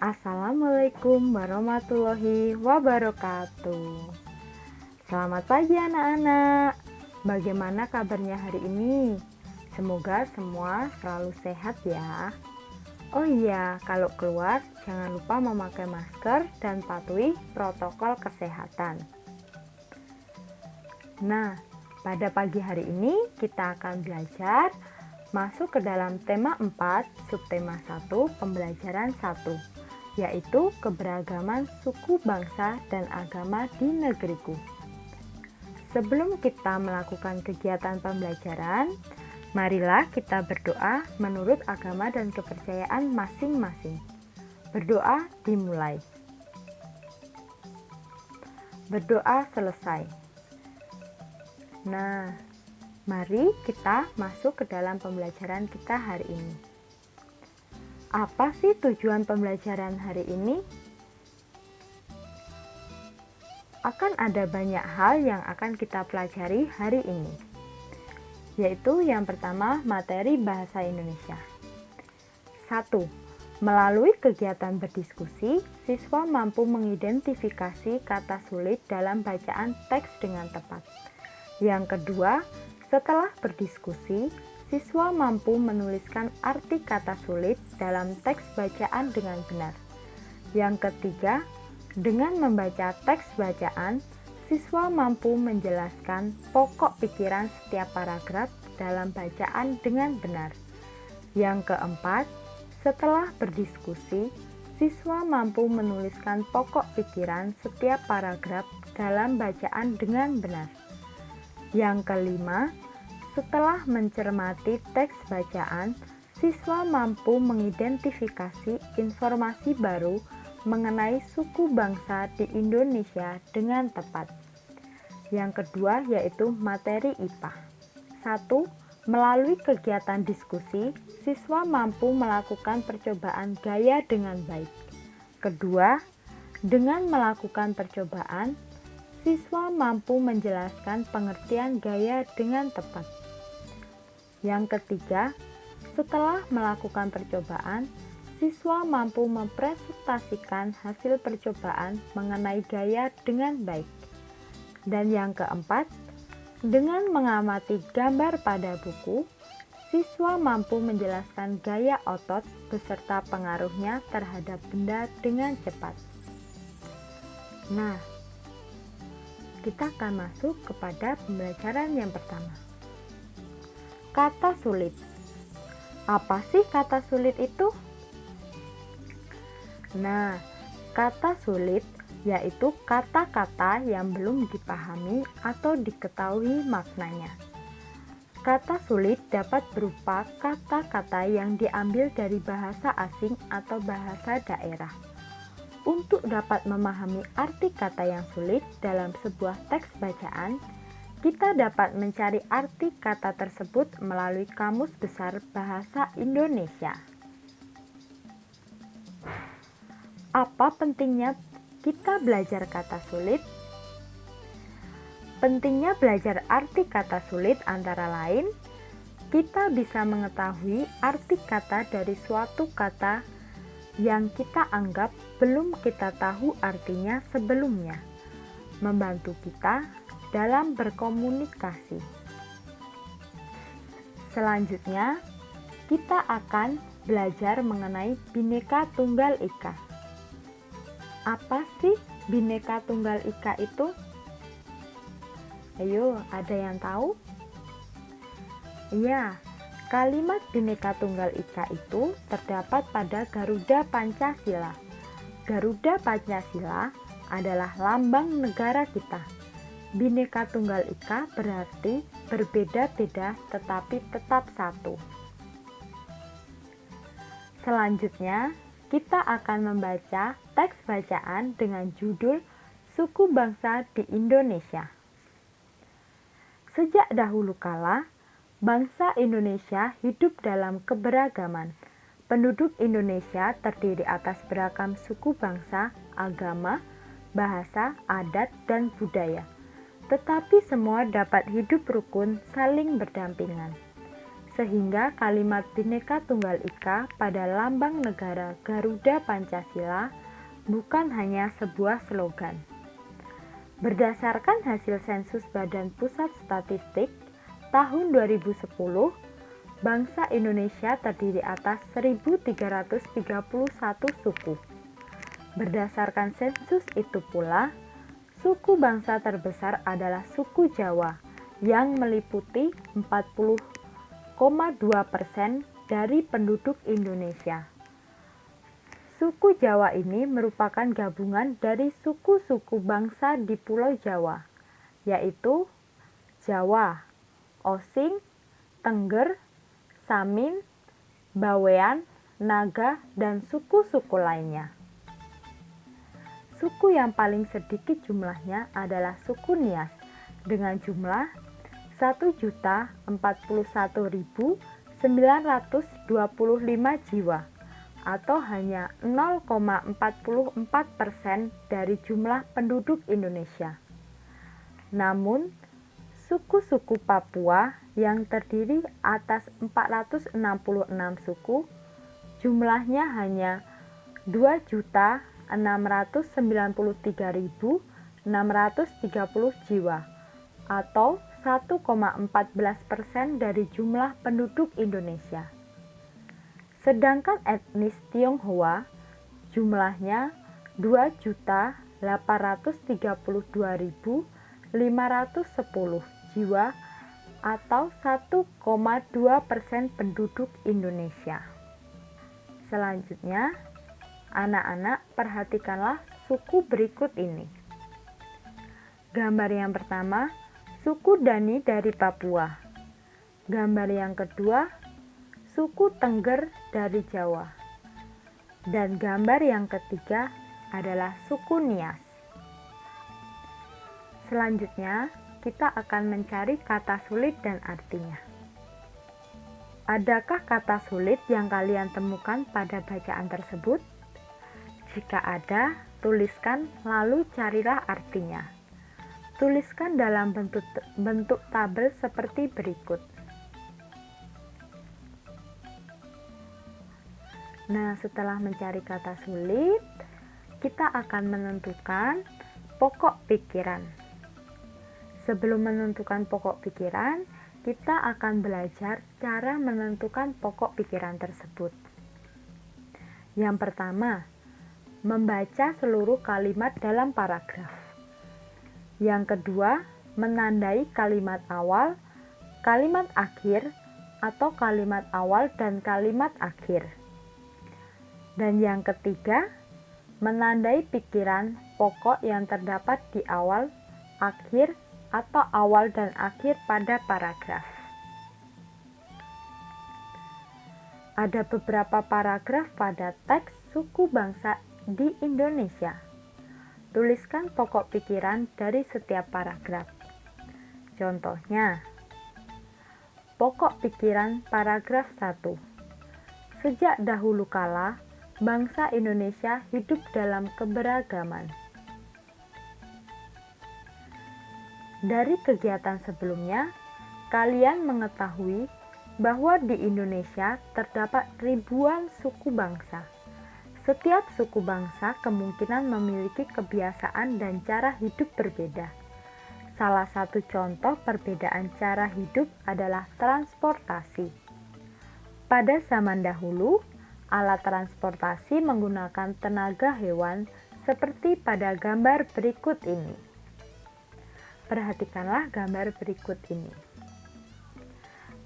Assalamualaikum warahmatullahi wabarakatuh. Selamat pagi anak-anak. Bagaimana kabarnya hari ini? Semoga semua selalu sehat ya. Oh iya, kalau keluar jangan lupa memakai masker dan patuhi protokol kesehatan. Nah, pada pagi hari ini kita akan belajar masuk ke dalam tema 4, subtema 1, pembelajaran 1, yaitu keberagaman suku, bangsa, dan agama di negeriku. Sebelum kita melakukan kegiatan pembelajaran, marilah kita berdoa menurut agama dan kepercayaan masing-masing. Berdoa dimulai. Berdoa selesai. Nah, mari kita masuk ke dalam pembelajaran kita hari ini. Apa sih tujuan pembelajaran hari ini? Akan ada banyak hal yang akan kita pelajari hari ini, yaitu yang pertama, materi bahasa Indonesia. 1. Melalui kegiatan berdiskusi, siswa mampu mengidentifikasi kata sulit dalam bacaan teks dengan tepat. Yang kedua, setelah berdiskusi, siswa mampu menuliskan arti kata sulit dalam teks bacaan dengan benar. Yang ketiga, dengan membaca teks bacaan, siswa mampu menjelaskan pokok pikiran setiap paragraf dalam bacaan dengan benar. Yang keempat, setelah berdiskusi, siswa mampu menuliskan pokok pikiran setiap paragraf dalam bacaan dengan benar. Yang kelima, setelah mencermati teks bacaan, siswa mampu mengidentifikasi informasi baru mengenai suku bangsa di Indonesia dengan tepat. Yang kedua yaitu materi IPA. 1. Melalui kegiatan diskusi, siswa mampu melakukan percobaan gaya dengan baik. Kedua, dengan melakukan percobaan, siswa mampu menjelaskan pengertian gaya dengan tepat. Yang ketiga, setelah melakukan percobaan, siswa mampu mempresentasikan hasil percobaan mengenai gaya dengan baik. Dan yang keempat, dengan mengamati gambar pada buku, siswa mampu menjelaskan gaya otot beserta pengaruhnya terhadap benda dengan cepat. Nah, kita akan masuk kepada pembelajaran yang pertama. Kata sulit. Apa sih kata sulit itu? Nah, kata sulit yaitu kata-kata yang belum dipahami atau diketahui maknanya. Kata sulit dapat berupa kata-kata yang diambil dari bahasa asing atau bahasa daerah. Untuk dapat memahami arti kata yang sulit dalam sebuah teks bacaan, kita dapat mencari arti kata tersebut melalui Kamus Besar Bahasa Indonesia. Apa pentingnya kita belajar kata sulit? Pentingnya belajar arti kata sulit antara lain, kita bisa mengetahui arti kata dari suatu kata yang kita anggap belum kita tahu artinya sebelumnya, membantu kita dalam berkomunikasi. Selanjutnya, kita akan belajar mengenai Bhinneka Tunggal Ika. Apa sih Bhinneka Tunggal Ika itu? Ayo, ada yang tahu? Ya, kalimat Bhinneka Tunggal Ika itu terdapat pada Garuda Pancasila. Garuda Pancasila adalah lambang negara kita. Bhinneka Tunggal Ika berarti berbeda-beda tetapi tetap satu. Selanjutnya, kita akan membaca teks bacaan dengan judul Suku Bangsa di Indonesia. Sejak dahulu kala, bangsa Indonesia hidup dalam keberagaman. Penduduk Indonesia terdiri atas beragam suku bangsa, agama, bahasa, adat, dan budaya. Tetapi semua dapat hidup rukun saling berdampingan. sehingga kalimat Bhinneka Tunggal Ika pada lambang negara Garuda Pancasila bukan hanya sebuah slogan. Berdasarkan hasil sensus Badan Pusat Statistik tahun 2010, bangsa Indonesia terdiri atas 1.331 suku. Berdasarkan sensus itu pula, suku bangsa terbesar adalah suku Jawa yang meliputi 40,2% dari penduduk Indonesia. Suku Jawa ini merupakan gabungan dari suku-suku bangsa di Pulau Jawa, yaitu Jawa, Osing, Tengger, Samin, Bawean, Naga, dan suku-suku lainnya. Suku yang paling sedikit jumlahnya adalah suku Nias dengan jumlah 1.041.925 jiwa atau hanya 0,44% dari jumlah penduduk Indonesia. Namun, suku-suku Papua yang terdiri atas 466 suku, jumlahnya hanya 2.693.630 jiwa atau 1,14% dari jumlah penduduk Indonesia. Sedangkan etnis Tionghoa jumlahnya 2.832.510 jiwa atau 1,2% penduduk Indonesia. Selanjutnya, anak-anak perhatikanlah suku berikut ini. Gambar yang pertama, suku Dani dari Papua. Gambar yang kedua, suku Tengger dari Jawa. Dan gambar yang ketiga adalah suku Nias. Selanjutnya, kita akan mencari kata sulit dan artinya. Adakah kata sulit yang kalian temukan pada bacaan tersebut? Jika ada, tuliskan lalu carilah artinya. Tuliskan dalam bentuk tabel seperti berikut. Nah, setelah mencari kata sulit, kita akan menentukan pokok pikiran. Sebelum menentukan pokok pikiran, kita akan belajar cara menentukan pokok pikiran tersebut. Yang pertama, membaca seluruh kalimat dalam paragraf. Yang kedua, menandai kalimat awal, kalimat akhir, atau kalimat awal dan kalimat akhir. Dan yang ketiga, menandai pikiran pokok yang terdapat di awal, akhir, atau awal dan akhir pada paragraf. Ada beberapa paragraf pada teks suku bangsa di Indonesia. Tuliskan pokok pikiran dari setiap paragraf. Contohnya, pokok pikiran paragraf 1. Sejak dahulu kala, bangsa Indonesia hidup dalam keberagaman. Dari kegiatan sebelumnya, kalian mengetahui bahwa di Indonesia terdapat ribuan suku bangsa. Setiap suku bangsa kemungkinan memiliki kebiasaan dan cara hidup berbeda. Salah satu contoh perbedaan cara hidup adalah transportasi. Pada zaman dahulu, alat transportasi menggunakan tenaga hewan seperti pada gambar berikut ini. Perhatikanlah gambar berikut ini.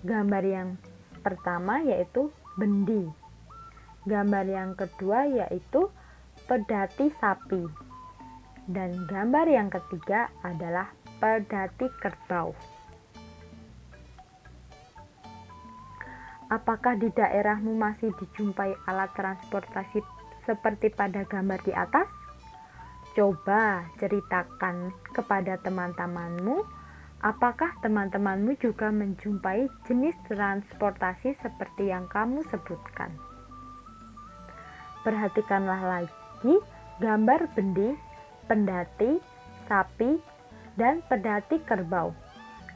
Gambar yang pertama yaitu bendi. Gambar yang kedua yaitu pedati sapi. Dan gambar yang ketiga adalah pedati kerbau. Apakah di daerahmu masih dijumpai alat transportasi seperti pada gambar di atas? Coba ceritakan kepada teman-temanmu, apakah teman-temanmu juga menjumpai jenis transportasi seperti yang kamu sebutkan. Perhatikanlah lagi gambar bendi, pendati, sapi, dan pedati kerbau.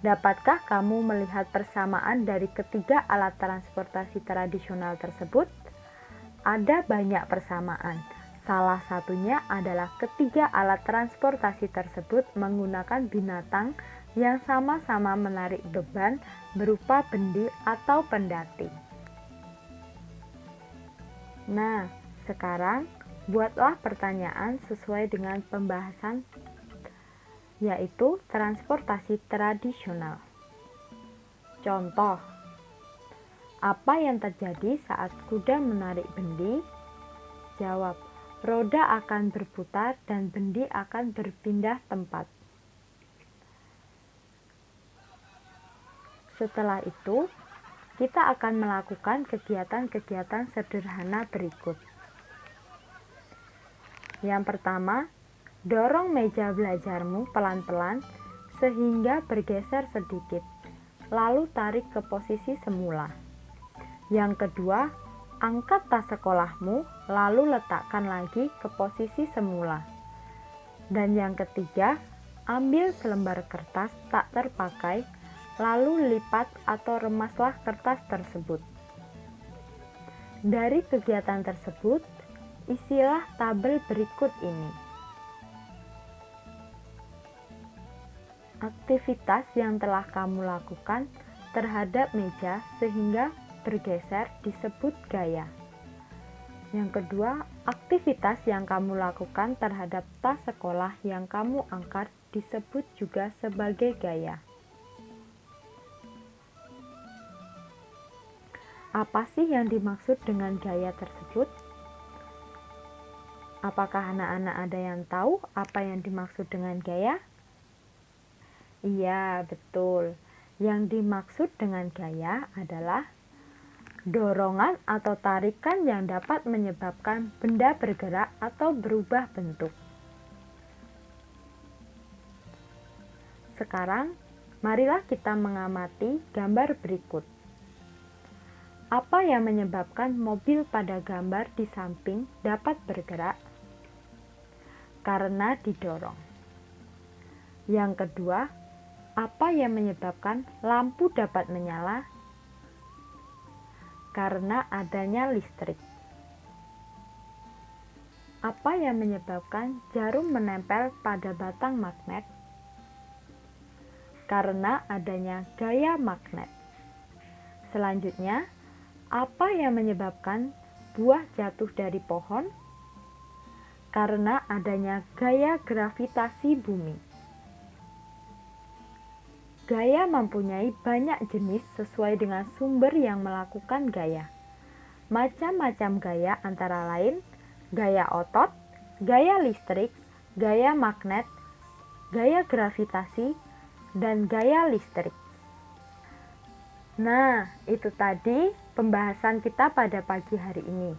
Dapatkah kamu melihat persamaan dari ketiga alat transportasi tradisional tersebut? Ada banyak persamaan. Salah satunya adalah ketiga alat transportasi tersebut menggunakan binatang yang sama-sama menarik beban berupa bendi atau pendati. Nah, sekarang buatlah pertanyaan sesuai dengan pembahasan, yaitu transportasi tradisional. Contoh, apa yang terjadi saat kuda menarik bendi? Jawab, roda akan berputar dan bendi akan berpindah tempat. Setelah itu, kita akan melakukan kegiatan-kegiatan sederhana berikut. Yang pertama, dorong meja belajarmu pelan-pelan sehingga bergeser sedikit, lalu tarik ke posisi semula. Yang kedua, angkat tas sekolahmu, lalu letakkan lagi ke posisi semula. Dan yang ketiga, ambil selembar kertas tak terpakai, lalu lipat atau remaslah kertas tersebut. Dari kegiatan tersebut, isilah tabel berikut ini. Aktivitas yang telah kamu lakukan terhadap meja sehingga bergeser disebut gaya. Yang kedua, aktivitas yang kamu lakukan terhadap tas sekolah yang kamu angkat disebut juga sebagai gaya. Apa sih yang dimaksud dengan gaya tersebut? Apakah anak-anak ada yang tahu apa yang dimaksud dengan gaya? Iya, betul. Yang dimaksud dengan gaya adalah dorongan atau tarikan yang dapat menyebabkan benda bergerak atau berubah bentuk. Sekarang, marilah kita mengamati gambar berikut. Apa yang menyebabkan mobil pada gambar di samping dapat bergerak? Karena didorong. Yang kedua, apa yang menyebabkan lampu dapat menyala? Karena adanya listrik. Apa yang menyebabkan jarum menempel pada batang magnet? Karena adanya gaya magnet. Selanjutnya, apa yang menyebabkan buah jatuh dari pohon? Karena adanya gaya gravitasi bumi. Gaya mempunyai banyak jenis sesuai dengan sumber yang melakukan gaya. Macam-macam gaya antara lain gaya otot, gaya listrik, gaya magnet, gaya gravitasi, dan gaya listrik. Nah, itu tadi pembahasan kita pada pagi hari ini.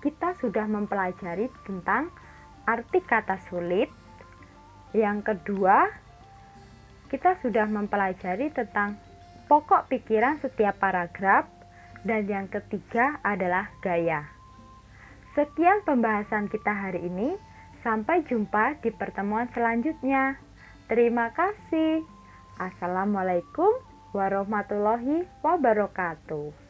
Kita sudah mempelajari tentang arti kata sulit. Yang kedua, kita sudah mempelajari tentang pokok pikiran setiap paragraf. Dan yang ketiga adalah gaya. Sekian pembahasan kita hari ini. Sampai jumpa di pertemuan selanjutnya. Terima kasih. Assalamualaikum warahmatullahi wabarakatuh.